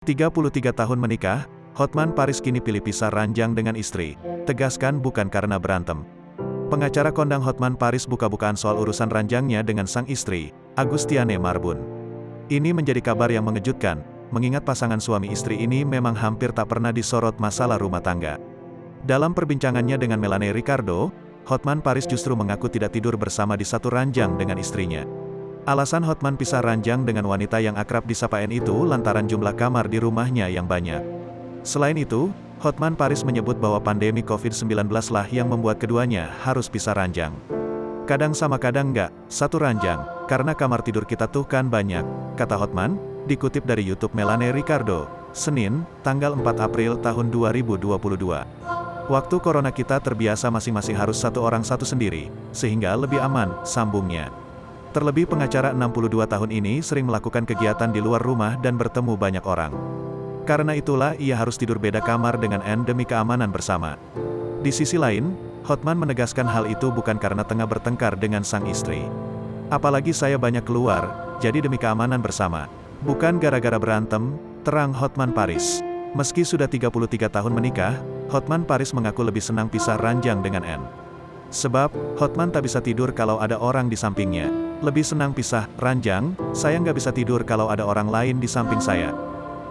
33 tahun menikah, Hotman Paris kini pilih pisah ranjang dengan istri, tegaskan bukan karena berantem. Pengacara kondang Hotman Paris buka-bukaan soal urusan ranjangnya dengan sang istri, Agustiane Marbun. Ini menjadi kabar yang mengejutkan, mengingat pasangan suami istri ini memang hampir tak pernah disorot masalah rumah tangga. Dalam perbincangannya dengan Melanie Ricardo, Hotman Paris justru mengaku tidak tidur bersama di satu ranjang dengan istrinya. Alasan Hotman pisah ranjang dengan wanita yang akrab disapa N itu lantaran jumlah kamar di rumahnya yang banyak. Selain itu, Hotman Paris menyebut bahwa pandemi COVID-19 lah yang membuat keduanya harus pisah ranjang. Kadang sama kadang enggak, satu ranjang, karena kamar tidur kita tuh kan banyak, kata Hotman, dikutip dari YouTube Melanie Ricardo, Senin, tanggal 4 April tahun 2022. Waktu corona kita terbiasa masing-masing harus satu orang satu sendiri, sehingga lebih aman, sambungnya. Terlebih pengacara 62 tahun ini sering melakukan kegiatan di luar rumah dan bertemu banyak orang. Karena itulah ia harus tidur beda kamar dengan N demi keamanan bersama. Di sisi lain, Hotman menegaskan hal itu bukan karena tengah bertengkar dengan sang istri. Apalagi saya banyak keluar, jadi demi keamanan bersama. Bukan gara-gara berantem, terang Hotman Paris. Meski sudah 33 tahun menikah, Hotman Paris mengaku lebih senang pisah ranjang dengan N. Sebab, Hotman tak bisa tidur kalau ada orang di sampingnya. Lebih senang pisah ranjang, saya nggak bisa tidur kalau ada orang lain di samping saya.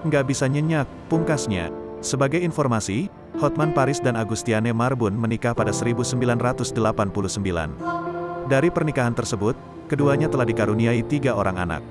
Nggak bisa nyenyak, pungkasnya. Sebagai informasi, Hotman Paris dan Agustiane Marbun menikah pada 1989. Dari pernikahan tersebut, keduanya telah dikaruniai 3 orang anak.